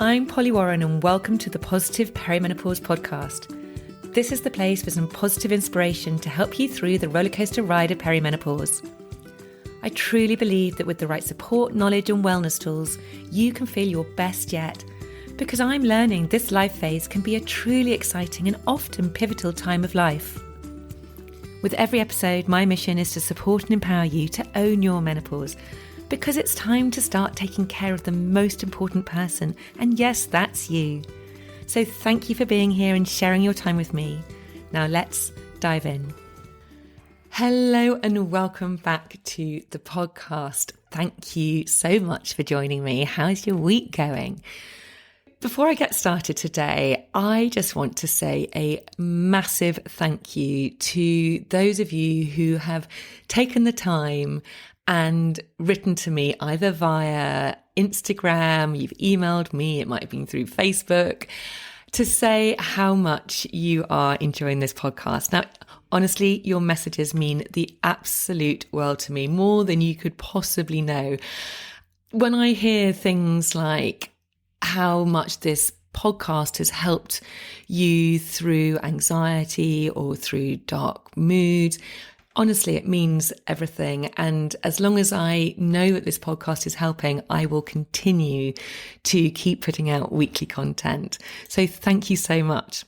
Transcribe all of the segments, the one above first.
I'm Polly Warren and welcome to the Positive Perimenopause podcast. This is the place for some positive inspiration to help you through the rollercoaster ride of perimenopause. I truly believe that with the right support, knowledge and wellness tools, you can feel your best yet, because I'm learning this life phase can be a truly exciting and often pivotal time of life. With every episode, my mission is to support and empower you to own your menopause, because it's time to start taking care of the most important person, and yes, that's you. So thank you for being here and sharing your time with me. Now let's dive in. Hello and welcome back to the podcast. Thank you so much for joining me. How's your week going? Before I get started today, I just want to say a massive thank you to those of you who have taken the time and written to me either via Instagram, you've emailed me, it might have been through Facebook, to say how much you are enjoying this podcast. Now, honestly, your messages mean the absolute world to me, more than you could possibly know. When I hear things like how much this podcast has helped you through anxiety or through dark moods, honestly, it means everything. And as long as I know that this podcast is helping, I will continue to keep putting out weekly content. So thank you so much.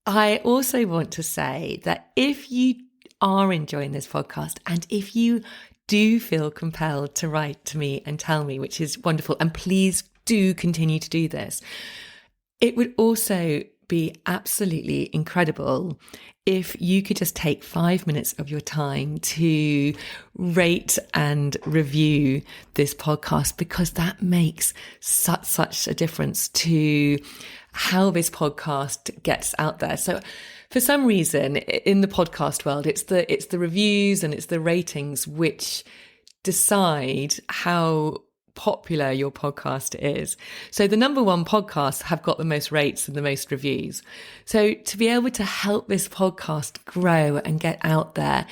I also want to say that if you are enjoying this podcast and if you do feel compelled to write to me and tell me, which is wonderful, and please do continue to do this, it would also be absolutely incredible if you could just take 5 minutes of your time to rate and review this podcast, because that makes such a difference to how this podcast gets out there. So for some reason in the podcast world, it's the reviews and it's the ratings which decide how popular your podcast is. So the number one podcasts have got the most rates and the most reviews. So to be able to help this podcast grow and get out there,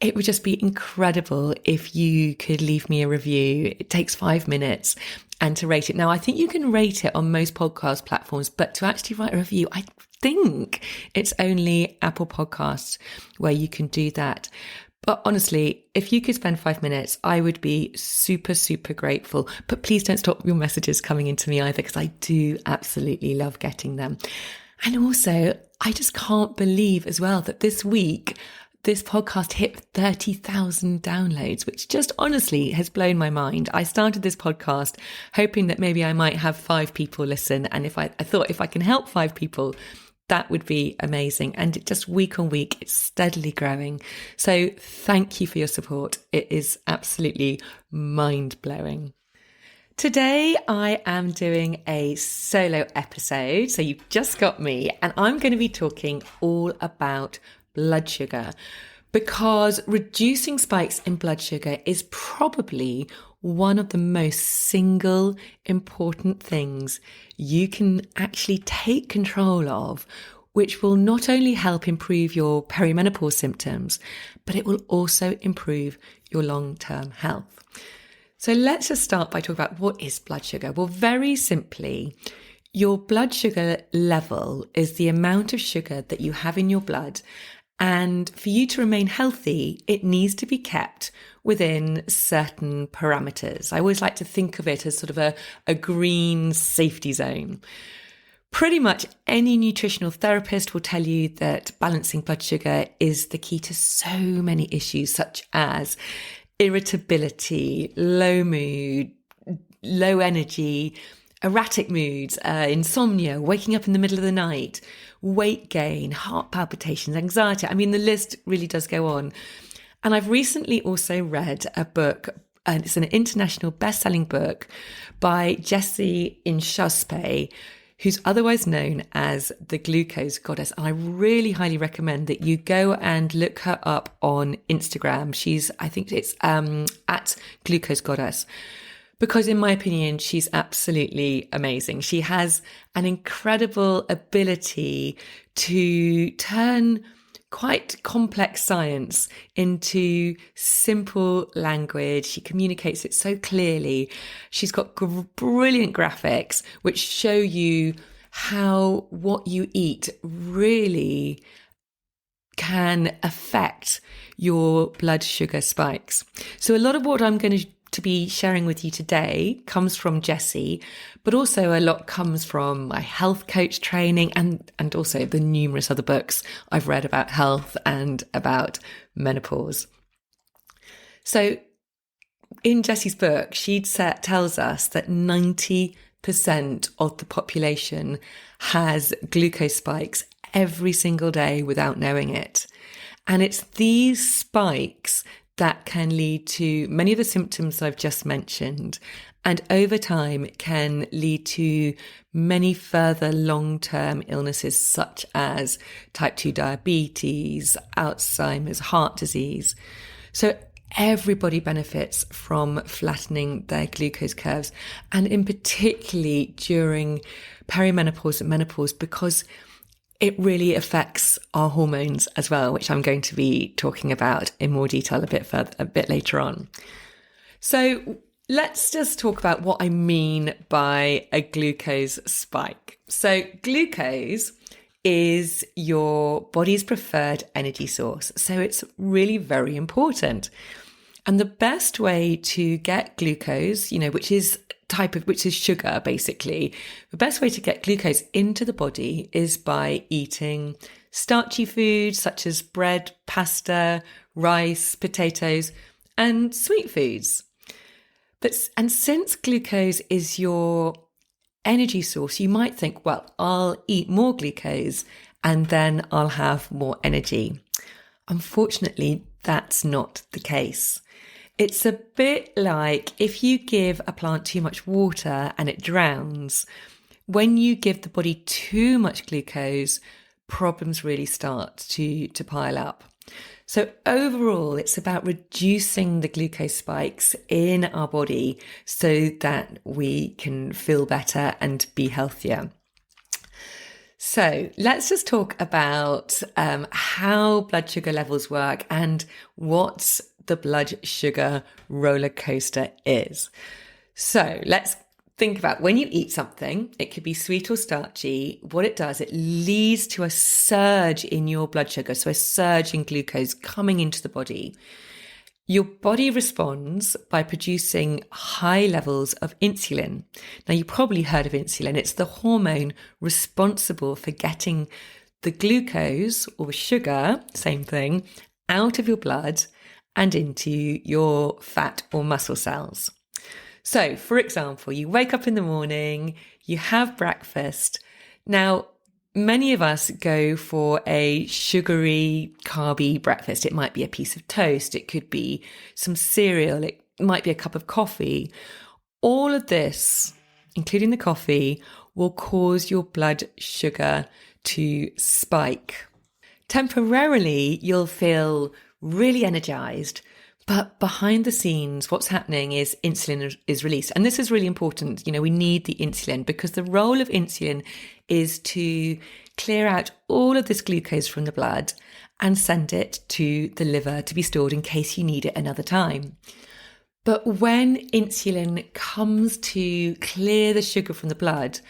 it would just be incredible if you could leave me a review. It takes 5 minutes and to rate it. Now, I think you can rate it on most podcast platforms, but to actually write a review, I think it's only Apple Podcasts where you can do that. But honestly, if you could spend 5 minutes, I would be super, super grateful. But please don't stop your messages coming into me either, because I do absolutely love getting them. And also, I just can't believe as well that this week, this podcast hit 30,000 downloads, which just honestly has blown my mind. I started this podcast hoping that maybe I might have 5 people listen. And I thought if I can help 5 people, that would be amazing. And just week on week, it's steadily growing. So thank you for your support. It is absolutely mind-blowing. Today, I am doing a solo episode. So you've just got me, and I'm going to be talking all about blood sugar, because reducing spikes in blood sugar is probably one of the most single important things you can actually take control of, which will not only help improve your perimenopause symptoms, but it will also improve your long-term health. So let's just start by talking about what is blood sugar. Well, very simply, your blood sugar level is the amount of sugar that you have in your blood. And for you to remain healthy, it needs to be kept within certain parameters. I always like to think of it as sort of a green safety zone. Pretty much any nutritional therapist will tell you that balancing blood sugar is the key to so many issues, such as irritability, low mood, low energy, erratic moods, insomnia, waking up in the middle of the night, weight gain, heart palpitations, anxiety. I mean, the list really does go on. And I've recently also read a book, and it's an international best-selling book by Jessie Inchauspé, who's otherwise known as the Glucose Goddess. And I really highly recommend that you go and look her up on Instagram. I think it's at Glucose Goddess. Because in my opinion, she's absolutely amazing. She has an incredible ability to turn quite complex science into simple language. She communicates it so clearly. She's got brilliant graphics which show you how what you eat really can affect your blood sugar spikes. So a lot of what I'm going to be sharing with you today comes from Jessie, but also a lot comes from my health coach training and also the numerous other books I've read about health and about menopause. So in Jessie's book, she tells us that 90% of the population has glucose spikes every single day without knowing it. And it's these spikes that can lead to many of the symptoms I've just mentioned, and over time can lead to many further long-term illnesses such as type 2 diabetes, Alzheimer's, heart disease. So everybody benefits from flattening their glucose curves, and in particularly during perimenopause and menopause, because it really affects our hormones as well, which I'm going to be talking about in more detail a bit later on. So let's just talk about what I mean by a glucose spike. So glucose is your body's preferred energy source. So it's really very important. And the best way to get glucose, which is sugar, basically. The best way to get glucose into the body is by eating starchy foods such as bread, pasta, rice, potatoes, and sweet foods. And since glucose is your energy source, you might think, well, I'll eat more glucose and then I'll have more energy. Unfortunately, that's not the case. It's a bit like if you give a plant too much water and it drowns. When you give the body too much glucose, problems really start to pile up. So overall, it's about reducing the glucose spikes in our body so that we can feel better and be healthier. So let's just talk about how blood sugar levels work and what the blood sugar roller coaster is. So let's think about when you eat something, it could be sweet or starchy. What it does, it leads to a surge in your blood sugar. So a surge in glucose coming into the body. Your body responds by producing high levels of insulin. Now, you probably heard of insulin. It's the hormone responsible for getting the glucose or sugar, same thing, out of your blood and into your fat or muscle cells. So, for example, you wake up in the morning, you have breakfast. Now, many of us go for a sugary, carby breakfast. It might be a piece of toast. It could be some cereal. It might be a cup of coffee. All of this, including the coffee, will cause your blood sugar to spike. Temporarily, you'll feel really energized, but behind the scenes, what's happening is insulin is released. And this is really important. We need the insulin because the role of insulin is to clear out all of this glucose from the blood and send it to the liver to be stored in case you need it another time. But when insulin comes to clear the sugar from the blood,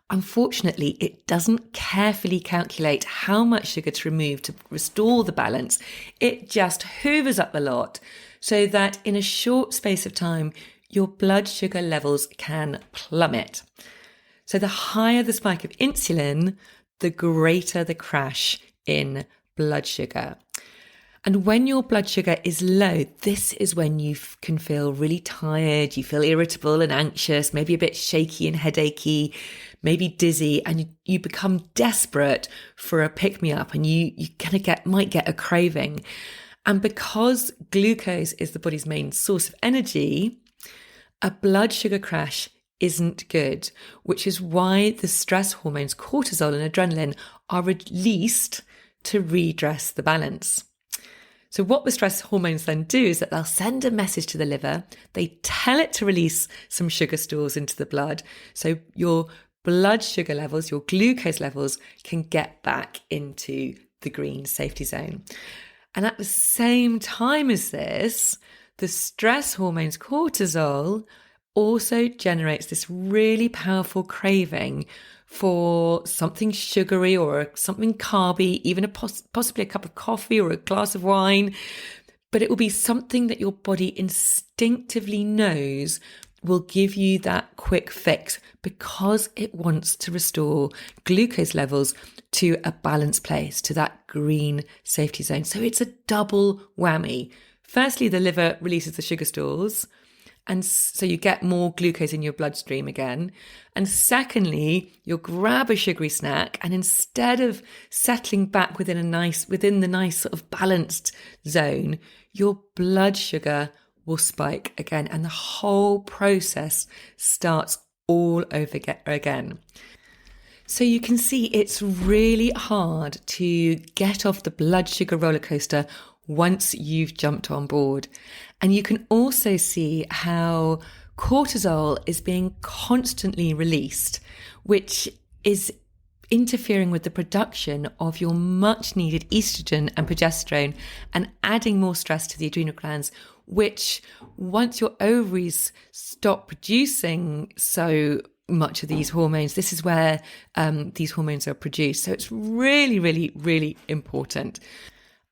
unfortunately, it doesn't carefully calculate how much sugar to remove to restore the balance. It just hoovers up a lot so that in a short space of time, your blood sugar levels can plummet. So the higher the spike of insulin, the greater the crash in blood sugar. And when your blood sugar is low, this is when you can feel really tired, you feel irritable and anxious, maybe a bit shaky and headachy, maybe dizzy, and you become desperate for a pick-me-up and you might get a craving. And because glucose is the body's main source of energy, a blood sugar crash isn't good, which is why the stress hormones cortisol and adrenaline are released to redress the balance. So what the stress hormones then do is that they'll send a message to the liver. They tell it to release some sugar stores into the blood. So your blood sugar levels, your glucose levels can get back into the green safety zone. And at the same time as this, the stress hormones cortisol also generates this really powerful craving for something sugary or something carby, even possibly a cup of coffee or a glass of wine. But it will be something that your body instinctively knows will give you that quick fix because it wants to restore glucose levels to a balanced place, to that green safety zone. So it's a double whammy. Firstly, the liver releases the sugar stools, and so you get more glucose in your bloodstream again. And secondly, you'll grab a sugary snack, and instead of settling back within the nice sort of balanced zone, your blood sugar will spike again, and the whole process starts all over again. So you can see it's really hard to get off the blood sugar roller coaster once you've jumped on board. And you can also see how cortisol is being constantly released, which is interfering with the production of your much needed estrogen and progesterone and adding more stress to the adrenal glands, which once your ovaries stop producing so much of these hormones, this is where these hormones are produced. So it's really, really, really important.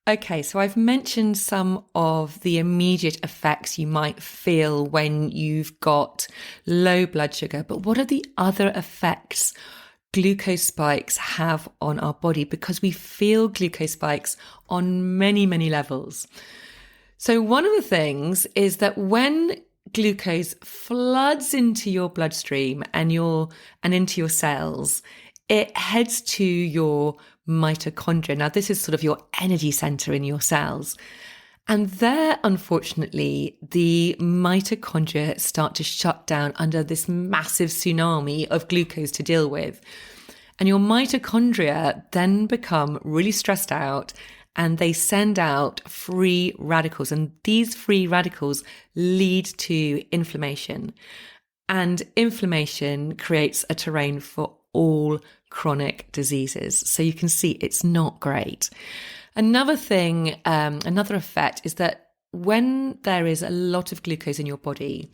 Okay, so I've mentioned some of the immediate effects you might feel when you've got low blood sugar, but what are the other effects glucose spikes have on our body? Because we feel glucose spikes on many, many levels. So one of the things is that when glucose floods into your bloodstream and into your cells, it heads to your mitochondria. Now, this is sort of your energy center in your cells. And there, unfortunately, the mitochondria start to shut down under this massive tsunami of glucose to deal with. And your mitochondria then become really stressed out and they send out free radicals. And these free radicals lead to inflammation. And inflammation creates a terrain for all chronic diseases. So you can see it's not great. Another thing, another effect is that when there is a lot of glucose in your body,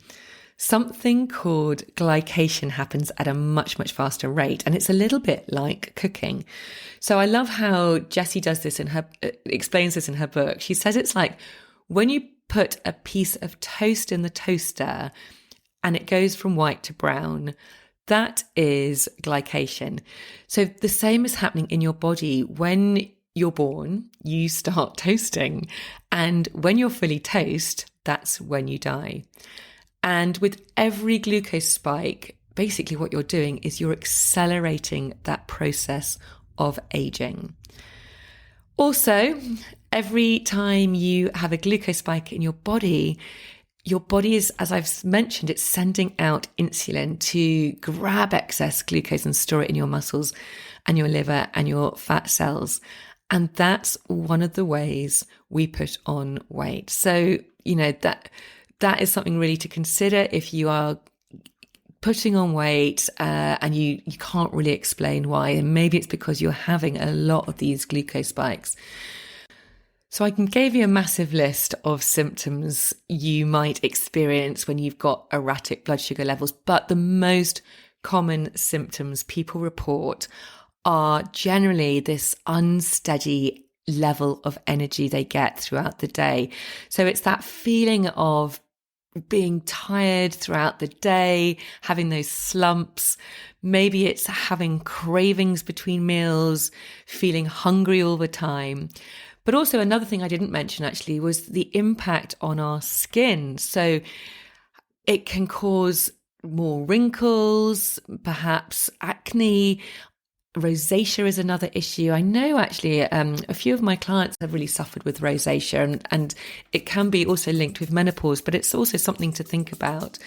something called glycation happens at a much, much faster rate. And it's a little bit like cooking. So I love how Jessie does this explains this in her book. She says it's like when you put a piece of toast in the toaster and it goes from white to brown, that is glycation. So the same is happening in your body. When you're born, you start toasting. And when you're fully toast, that's when you die. And with every glucose spike, basically what you're doing is you're accelerating that process of aging. Also, every time you have a glucose spike in your body is, as I've mentioned, it's sending out insulin to grab excess glucose and store it in your muscles and your liver and your fat cells. And that's one of the ways we put on weight. So, that is something really to consider if you are putting on weight and you can't really explain why. And maybe it's because you're having a lot of these glucose spikes. So I can give you a massive list of symptoms you might experience when you've got erratic blood sugar levels, but the most common symptoms people report are generally this unsteady level of energy they get throughout the day. So it's that feeling of being tired throughout the day, having those slumps. Maybe it's having cravings between meals, feeling hungry all the time. But also another thing I didn't mention actually was the impact on our skin. So it can cause more wrinkles, perhaps acne. Rosacea is another issue. I know actually a few of my clients have really suffered with rosacea and it can be also linked with menopause, but it's also something to think about.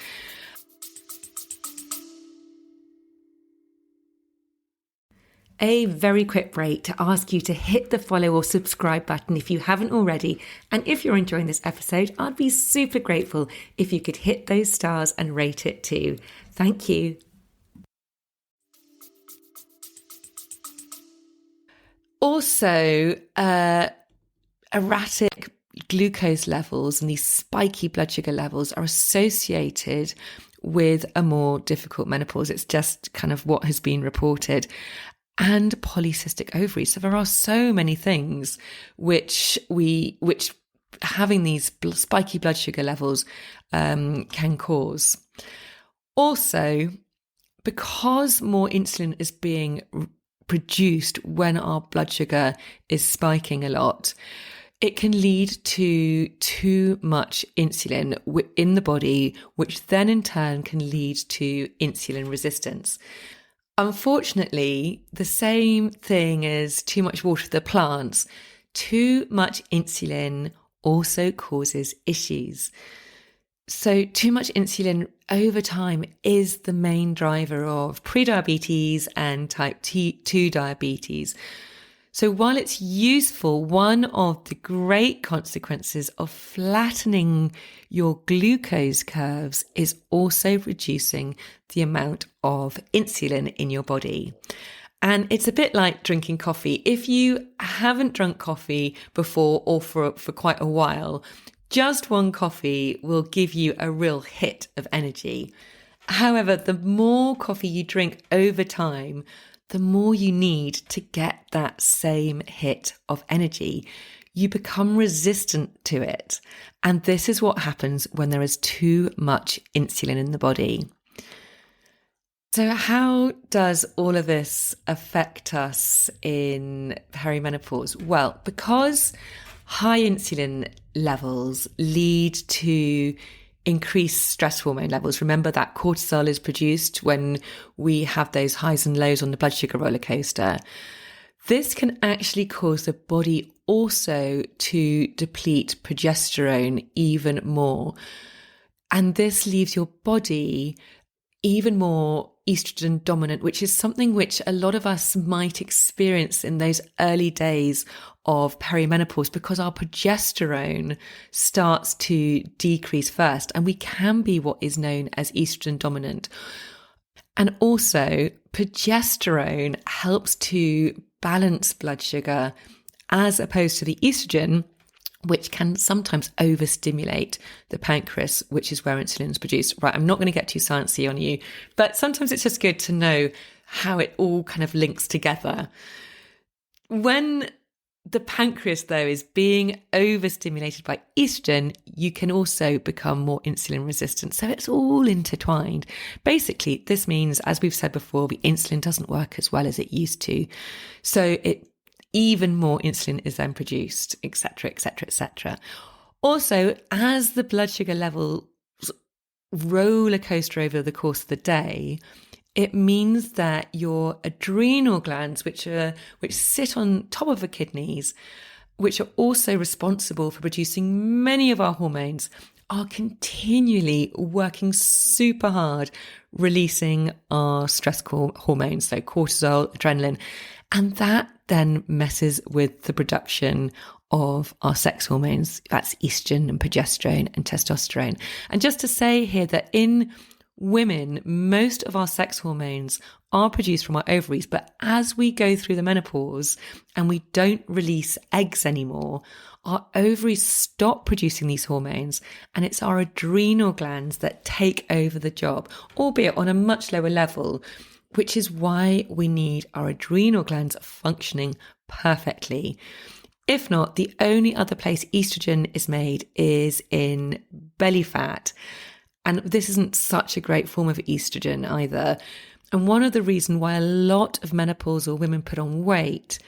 A very quick break to ask you to hit the follow or subscribe button if you haven't already. And if you're enjoying this episode, I'd be super grateful if you could hit those stars and rate it too. Thank you. Also, erratic glucose levels and these spiky blood sugar levels are associated with a more difficult menopause. It's just kind of what has been reported. And polycystic ovaries. So there are so many things which having these spiky blood sugar levels can cause. Also, because more insulin is being produced when our blood sugar is spiking a lot, it can lead to too much insulin in the body, which then in turn can lead to insulin resistance. Unfortunately, the same thing as too much water for the plants, too much insulin also causes issues. So too much insulin over time is the main driver of prediabetes and type 2 diabetes. So while it's useful, one of the great consequences of flattening your glucose curves is also reducing the amount of insulin in your body. And it's a bit like drinking coffee. If you haven't drunk coffee before or for quite a while, just one coffee will give you a real hit of energy. However, the more coffee you drink over time, the more you need to get that same hit of energy. You become resistant to it. And this is what happens when there is too much insulin in the body. So how does all of this affect us in perimenopause? Well, because high insulin levels lead to increased stress hormone levels. Remember that cortisol is produced when we have those highs and lows on the blood sugar roller coaster. This can actually cause the body also to deplete progesterone even more. And this leaves your body even more estrogen dominant, which is something which a lot of us might experience in those early days of perimenopause, because our progesterone starts to decrease first and we can be what is known as estrogen dominant. And also progesterone helps to balance blood sugar as opposed to the estrogen, which can sometimes overstimulate the pancreas, which is where insulin is produced. Right, I'm not going to get too sciencey on you, but sometimes it's just good to know how it all kind of links together. When the pancreas, though, is being overstimulated by estrogen, you can also become more insulin resistant. So it's all intertwined. Basically, this means, as we've said before, the insulin doesn't work as well as it used to. So even more insulin is then produced, etc., etc., etc. Also, as the blood sugar levels roller coaster over the course of the day, it means that your adrenal glands, which sit on top of the kidneys, which are also responsible for producing many of our hormones, are continually working super hard, releasing our stress hormones, so cortisol, adrenaline, and that then messes with the production of our sex hormones. That's estrogen and progesterone and testosterone. And just to say here that in women, most of our sex hormones are produced from our ovaries, but as we go through the menopause and we don't release eggs anymore, our ovaries stop producing these hormones, and it's our adrenal glands that take over the job, albeit on a much lower level, which is why we need our adrenal glands functioning perfectly. If not, the only other place estrogen is made is in belly fat. And this isn't such a great form of estrogen either. And one of the reasons why a lot of menopausal women put on weight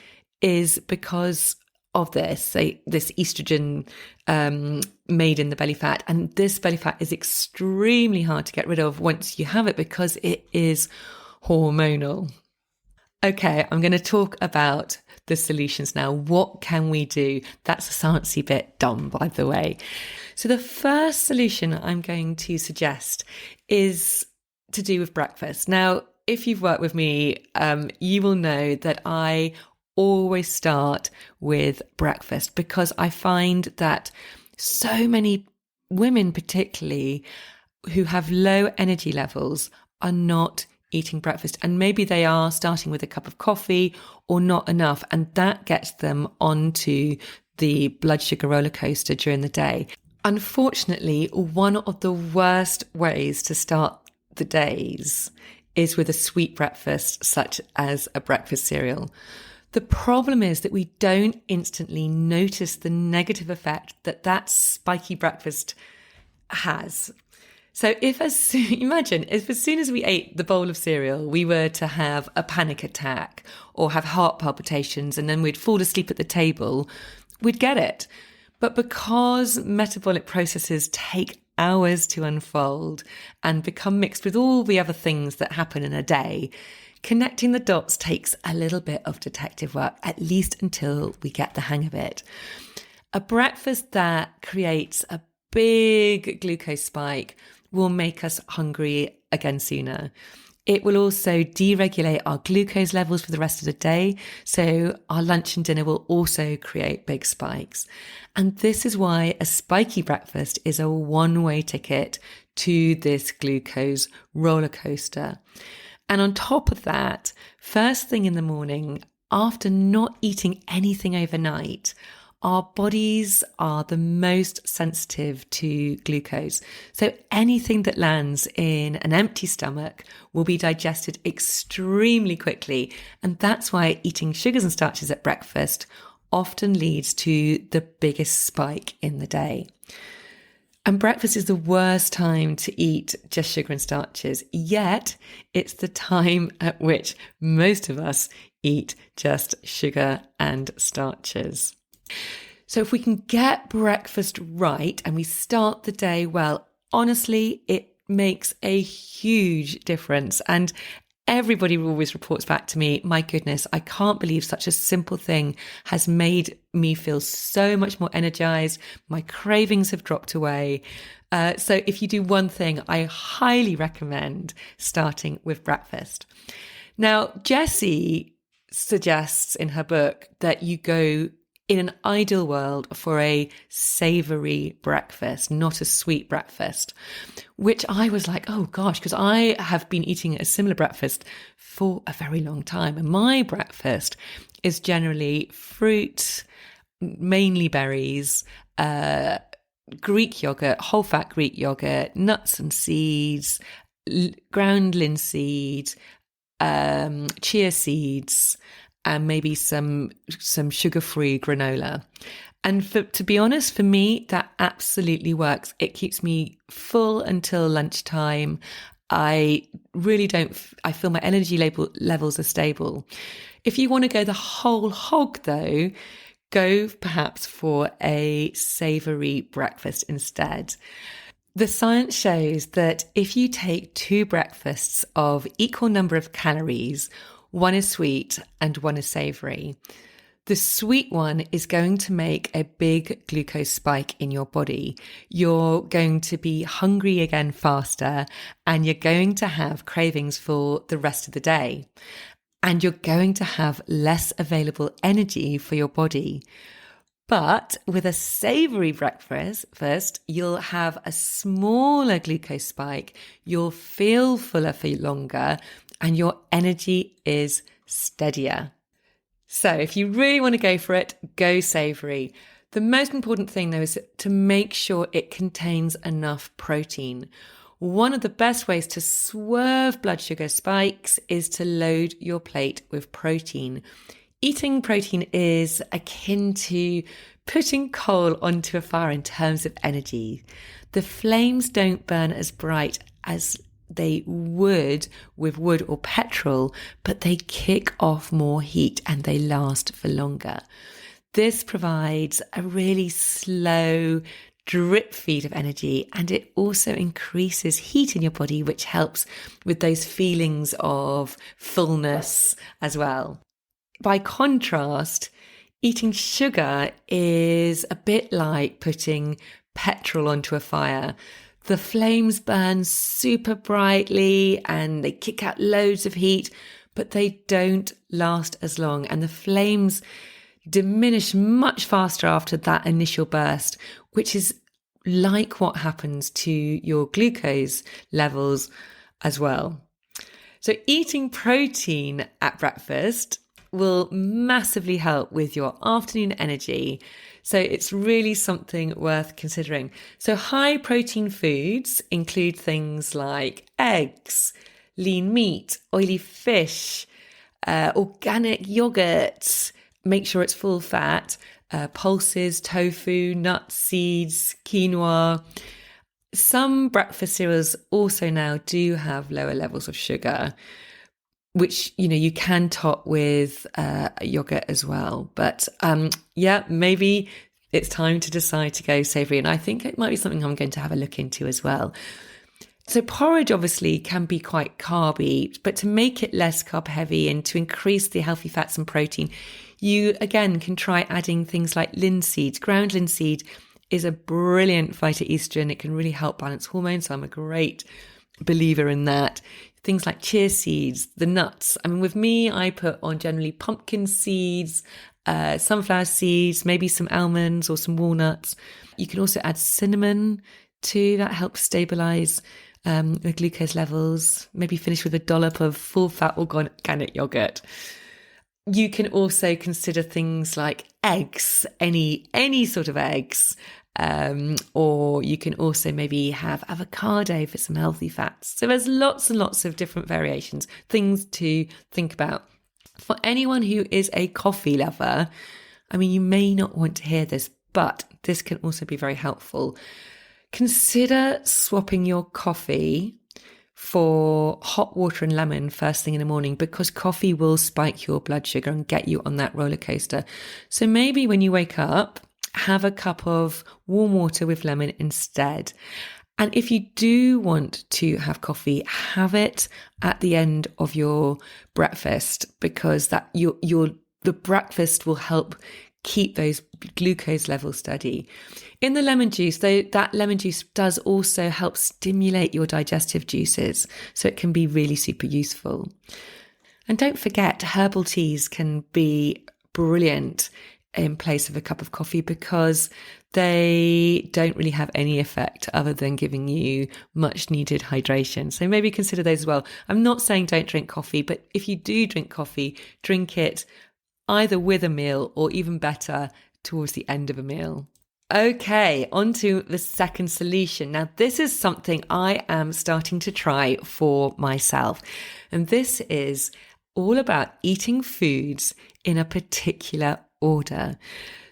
is because of this estrogen made in the belly fat. And this belly fat is extremely hard to get rid of once you have it because it is hormonal. Okay, I'm going to talk about the solutions now. What can we do? That's a sciencey bit done, by the way. So the first solution I'm going to suggest is to do with breakfast. Now, if you've worked with me, you will know that I always start with breakfast because I find that so many women, particularly who have low energy levels, are not eating breakfast, and maybe they are starting with a cup of coffee or not enough, and that gets them onto the blood sugar roller coaster during the day. Unfortunately, one of the worst ways to start the days is with a sweet breakfast, such as a breakfast cereal. The problem is that we don't instantly notice the negative effect that spiky breakfast has. So imagine if as soon as we ate the bowl of cereal, we were to have a panic attack or have heart palpitations, and then we'd fall asleep at the table, we'd get it. But because metabolic processes take hours to unfold and become mixed with all the other things that happen in a day, connecting the dots takes a little bit of detective work, at least until we get the hang of it. A breakfast that creates a big glucose spike will make us hungry again sooner. It will also deregulate our glucose levels for the rest of the day. So our lunch and dinner will also create big spikes. And this is why a spiky breakfast is a one-way ticket to this glucose roller coaster. And on top of that, first thing in the morning, after not eating anything overnight, our bodies are the most sensitive to glucose. So anything that lands in an empty stomach will be digested extremely quickly. And that's why eating sugars and starches at breakfast often leads to the biggest spike in the day. And breakfast is the worst time to eat just sugar and starches, yet it's the time at which most of us eat just sugar and starches. So if we can get breakfast right and we start the day well, honestly, it makes a huge difference. And everybody always reports back to me, my goodness, I can't believe such a simple thing has made me feel so much more energized. My cravings have dropped away. So if you do one thing, I highly recommend starting with breakfast. Now, Jessie suggests in her book that you go in an ideal world for a savory breakfast, not a sweet breakfast, which I was like, oh gosh, because I have been eating a similar breakfast for a very long time. And my breakfast is generally fruit, mainly berries, Greek yogurt, whole fat Greek yogurt, nuts and seeds, ground linseed, chia seeds, and maybe some sugar-free granola. And to be honest, for me, that absolutely works. It keeps me full until lunchtime. I feel my energy levels are stable. If you want to go the whole hog though, go perhaps for a savory breakfast instead. The science shows that if you take 2 breakfasts of equal number of calories, one is sweet and one is savory, the sweet one is going to make a big glucose spike in your body. You're going to be hungry again faster, and you're going to have cravings for the rest of the day. And you're going to have less available energy for your body. But with a savory breakfast, first, you'll have a smaller glucose spike, you'll feel fuller for longer, and your energy is steadier. So if you really want to go for it, go savory. The most important thing though is to make sure it contains enough protein. One of the best ways to swerve blood sugar spikes is to load your plate with protein. Eating protein is akin to putting coal onto a fire in terms of energy. The flames don't burn as bright as they would with wood or petrol, but they kick off more heat and they last for longer. This provides a really slow drip feed of energy, and it also increases heat in your body, which helps with those feelings of fullness as well. By contrast, eating sugar is a bit like putting petrol onto a fire. The flames burn super brightly and they kick out loads of heat, but they don't last as long. And the flames diminish much faster after that initial burst, which is like what happens to your glucose levels as well. So eating protein at breakfast will massively help with your afternoon energy. So it's really something worth considering. So high protein foods include things like eggs, lean meat, oily fish, organic yogurt, make sure it's full fat, pulses, tofu, nuts, seeds, quinoa. Some breakfast cereals also now do have lower levels of sugar, which, you can top with yogurt as well. But maybe it's time to decide to go savoury. And I think it might be something I'm going to have a look into as well. So porridge obviously can be quite carby, but to make it less carb heavy and to increase the healthy fats and protein, you again can try adding things like linseed. Ground linseed is a brilliant phytoestrogen. It can really help balance hormones. So I'm a great believer in that. Things like chia seeds, the nuts. I mean, with me, I put on generally pumpkin seeds, sunflower seeds, maybe some almonds or some walnuts. You can also add cinnamon too. That helps stabilize the glucose levels. Maybe finish with a dollop of full fat organic yogurt. You can also consider things like eggs, any sort of eggs. Or you can also maybe have avocado for some healthy fats. So there's lots and lots of different variations, things to think about. For anyone who is a coffee lover, I mean, you may not want to hear this, but this can also be very helpful. Consider swapping your coffee for hot water and lemon first thing in the morning, because coffee will spike your blood sugar and get you on that roller coaster. So maybe when you wake up, have a cup of warm water with lemon instead. And if you do want to have coffee, have it at the end of your breakfast, because that the breakfast will help keep those glucose levels steady. In the lemon juice, though, that lemon juice does also help stimulate your digestive juices, so it can be really super useful. And don't forget, herbal teas can be brilliant in place of a cup of coffee, because they don't really have any effect other than giving you much needed hydration. So maybe consider those as well. I'm not saying don't drink coffee, but if you do drink coffee, drink it either with a meal or even better towards the end of a meal. Okay, on to the second solution. Now, this is something I am starting to try for myself. And this is all about eating foods in a particular order.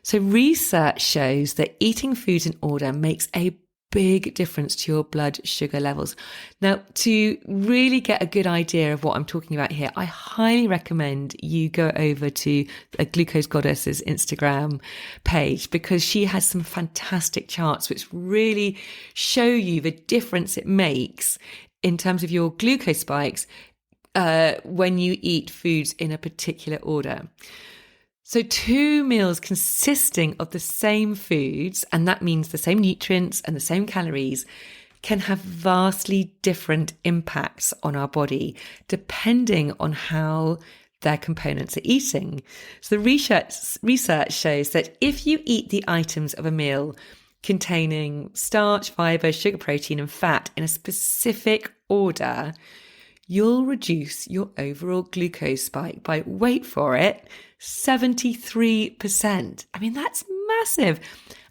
So research shows that eating foods in order makes a big difference to your blood sugar levels. Now, to really get a good idea of what I'm talking about here, I highly recommend you go over to a Glucose Goddess's Instagram page, because she has some fantastic charts which really show you the difference it makes in terms of your glucose spikes when you eat foods in a particular order. So 2 meals consisting of the same foods, and that means the same nutrients and the same calories, can have vastly different impacts on our body depending on how their components are eating. So the research shows that if you eat the items of a meal containing starch, fiber, sugar, protein, and fat in a specific order, you'll reduce your overall glucose spike by, wait for it, 73%. I mean, that's massive.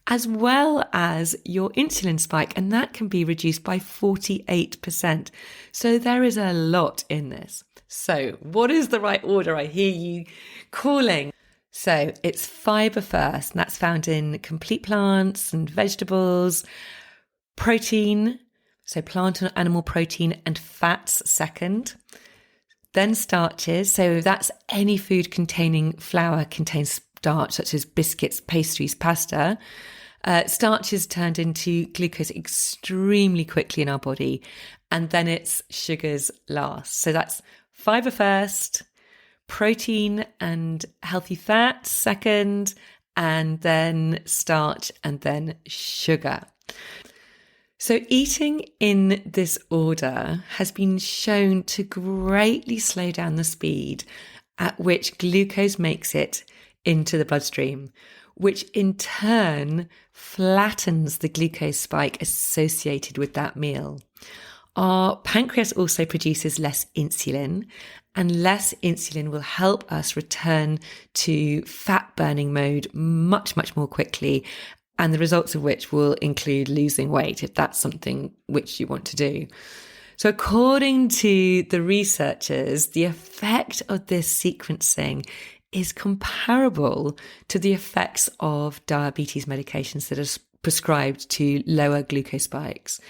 As well as your insulin spike, and that can be reduced by 48%. So there is a lot in this. So what is the right order? I hear you calling. So it's fiber first, and that's found in complete plants and vegetables. Protein, so plant and animal protein, and fats second. Then starches, so that's any food containing flour contains starch, such as biscuits, pastries, pasta. Starch is turned into glucose extremely quickly in our body, and then it's sugars last. So that's fiber first, protein and healthy fats second, and then starch, and then sugar. So eating in this order has been shown to greatly slow down the speed at which glucose makes it into the bloodstream, which in turn flattens the glucose spike associated with that meal. Our pancreas also produces less insulin, and less insulin will help us return to fat burning mode much, much more quickly. And the results of which will include losing weight if that's something which you want to do. So according to the researchers, the effect of this sequencing is comparable to the effects of diabetes medications that are prescribed to lower glucose spikes.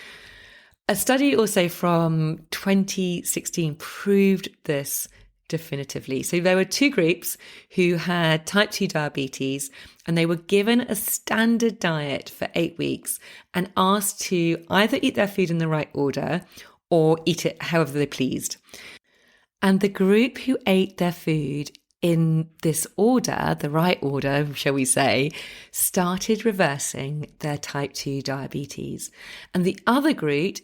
A study also from 2016 proved this definitively. So there were two groups who had type 2 diabetes, and they were given a standard diet for 8 weeks and asked to either eat their food in the right order or eat it however they pleased. And the group who ate their food in this order, the right order, shall we say, started reversing their type 2 diabetes. And the other group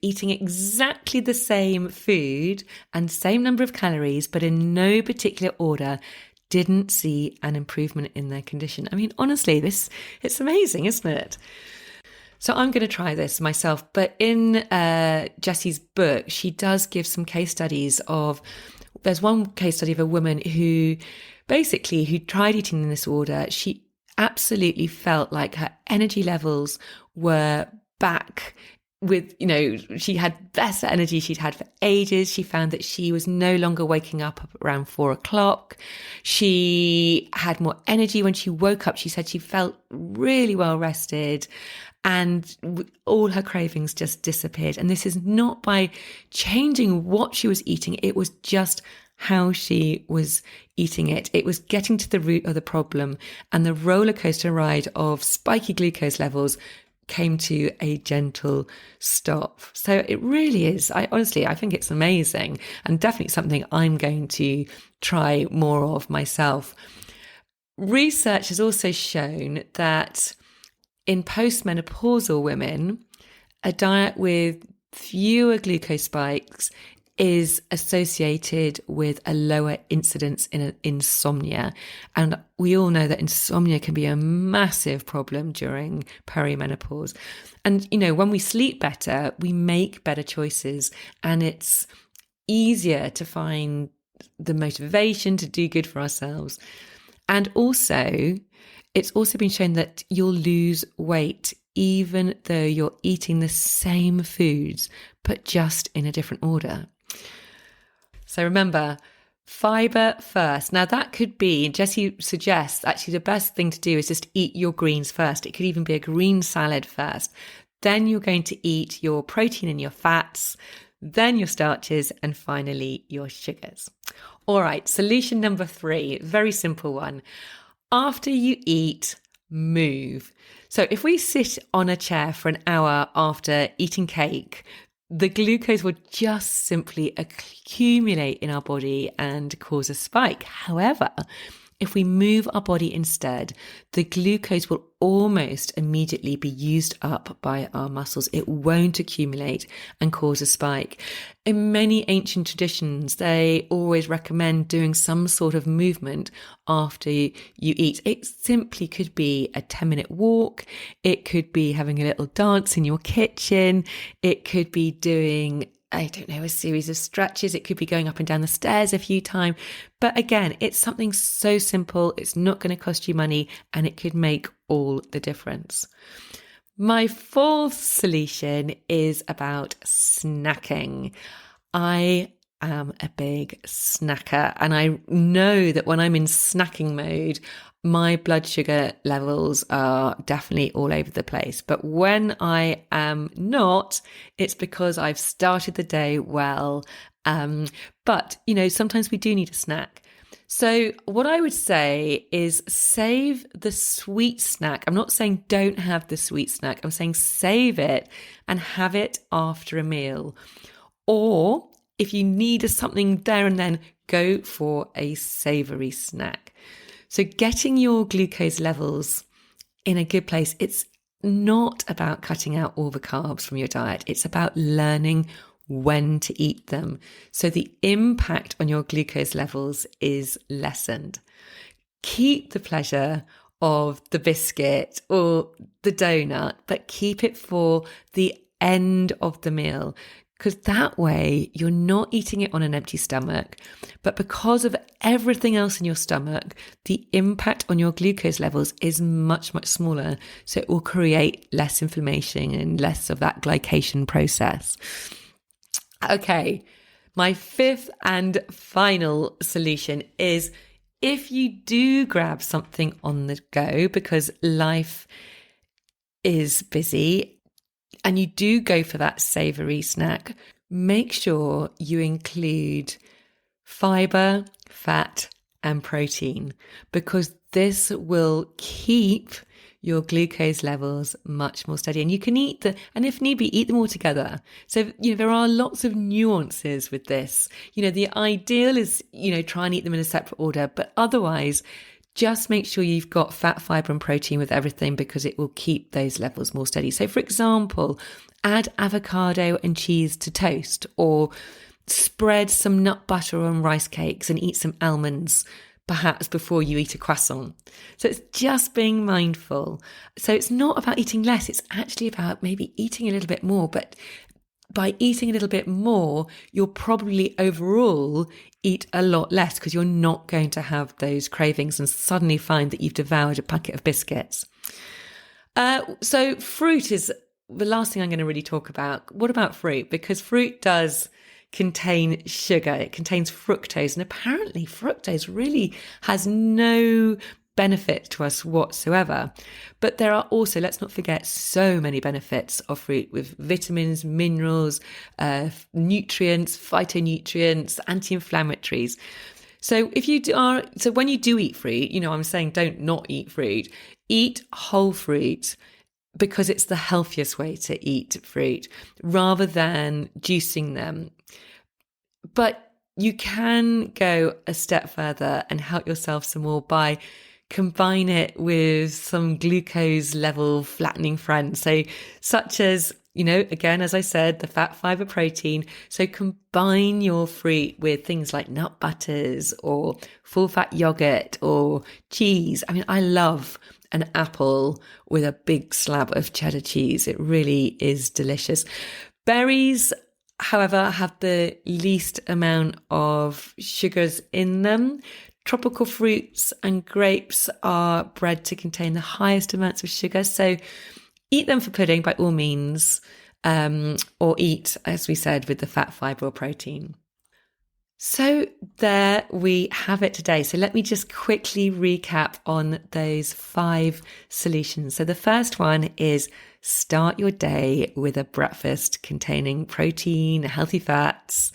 eating exactly the same food and same number of calories, but in no particular order, didn't see an improvement in their condition. I mean, honestly, it's amazing, isn't it? So I'm going to try this myself. But in Jessie's book, she does give some case studies of, there's one case study of a woman who tried eating in this order. She absolutely felt like her energy levels were back with, she had better energy she'd had for ages. She found that she was no longer waking up around 4:00. She had more energy when she woke up. She said she felt really well rested and all her cravings just disappeared. And this is not by changing what she was eating. It was just how she was eating it. It was getting to the root of the problem, and the roller coaster ride of spiky glucose levels came to a gentle stop. So it really is. I think it's amazing, and definitely something I'm going to try more of myself. Research has also shown that in postmenopausal women, a diet with fewer glucose spikes is associated with a lower incidence in insomnia. And we all know that insomnia can be a massive problem during perimenopause. And, when we sleep better, we make better choices, and it's easier to find the motivation to do good for ourselves. And also, it's also been shown that you'll lose weight even though you're eating the same foods, but just in a different order. So remember, fibre first. Now that could be, Jessie suggests actually the best thing to do is just eat your greens first. It could even be a green salad first. Then you're going to eat your protein and your fats, then your starches, and finally your sugars. All right, solution number 3, very simple one. After you eat, move. So if we sit on a chair for an hour after eating cake, the glucose will just simply accumulate in our body and cause a spike. However, if we move our body instead, the glucose will almost immediately be used up by our muscles. It won't accumulate and cause a spike. In many ancient traditions, they always recommend doing some sort of movement after you eat. It simply could be a 10-minute walk. It could be having a little dance in your kitchen. It could be doing a series of stretches. It could be going up and down the stairs a few times. But again, it's something so simple. It's not going to cost you money, and it could make all the difference. My 4th solution is about snacking. I am a big snacker, and I know that when I'm in snacking mode, my blood sugar levels are definitely all over the place. But when I am not, it's because I've started the day well. But, sometimes we do need a snack. So what I would say is save the sweet snack. I'm not saying don't have the sweet snack. I'm saying save it and have it after a meal. Or if you need something there and then, go for a savoury snack. So getting your glucose levels in a good place, it's not about cutting out all the carbs from your diet. It's about learning when to eat them, so the impact on your glucose levels is lessened. Keep the pleasure of the biscuit or the donut, but keep it for the end of the meal. because that way you're not eating it on an empty stomach, but because of everything else in your stomach, the impact on your glucose levels is much, much smaller. So it will create less inflammation and less of that glycation process. Okay, my fifth and final solution is if you do grab something on the go because life is busy and you do go for that savory snack, make sure you include fiber, fat, and protein, because this will keep your glucose levels much more steady. And you can eat and if need be, eat them all together. So, there are lots of nuances with this. The ideal is, try and eat them in a separate order, but otherwise, just make sure you've got fat, fiber, and protein with everything, because it will keep those levels more steady. So, for example, add avocado and cheese to toast, or spread some nut butter on rice cakes and eat some almonds, perhaps before you eat a croissant. So it's just being mindful. So it's not about eating less. It's actually about maybe eating a little bit more. But by eating a little bit more, you'll probably overall eat a lot less, because you're not going to have those cravings and suddenly find that you've devoured a packet of biscuits. So fruit is the last thing I'm going to really talk about. What about fruit? Because fruit does contain sugar. It contains fructose, and apparently fructose really has no benefit to us whatsoever. But there are also, let's not forget, so many benefits of fruit, with vitamins, minerals, nutrients, phytonutrients, anti-inflammatories. So when you do eat fruit, I'm saying don't not eat fruit. Eat whole fruit, because it's the healthiest way to eat fruit, rather than juicing them. But you can go a step further and help yourself some more by combine it with some glucose level flattening friends. So such as, again, as I said, the fat, fiber, protein. So combine your fruit with things like nut butters or full fat yogurt or cheese. I love an apple with a big slab of cheddar cheese. It really is delicious. Berries, however, have the least amount of sugars in them. Tropical fruits and grapes are bred to contain the highest amounts of sugar. So eat them for pudding by all means, or eat, as we said, with the fat, fiber, or protein. So there we have it today. So let me just quickly recap on those 5 solutions. So the first one is start your day with a breakfast containing protein, healthy fats,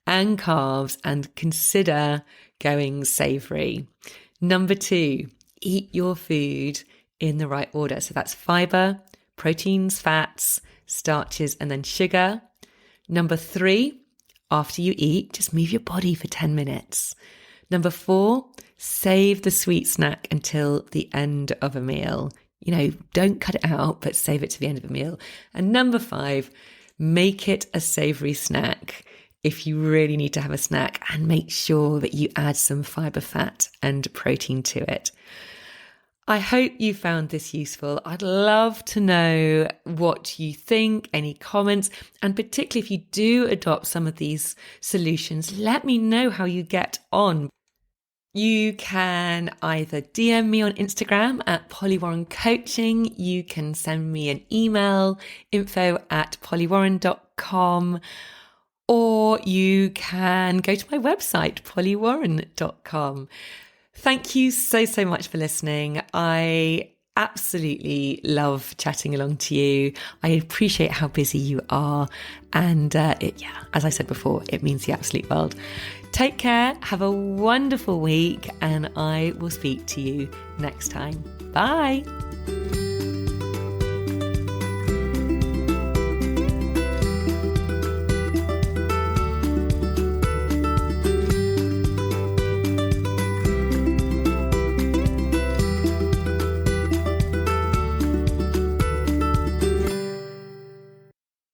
and carbs, and consider going savory. Number 2, eat your food in the right order. So that's fiber, proteins, fats, starches, and then sugar. Number 3, after you eat, just move your body for 10 minutes. Number 4, save the sweet snack until the end of a meal. Don't cut it out, but save it to the end of a meal. And number 5, make it a savory snack if you really need to have a snack, and make sure that you add some fiber, fat, and protein to it. I hope you found this useful. I'd love to know what you think, any comments, and particularly if you do adopt some of these solutions, let me know how you get on. You can either DM me on Instagram at Pollywarren Coaching. You can send me an email, info@pollywarren.com, or you can go to my website, pollywarren.com. Thank you so much for listening. I absolutely love chatting along to you. I appreciate how busy you are. And as I said before, it means the absolute world. Take care. Have a wonderful week. And I will speak to you next time. Bye.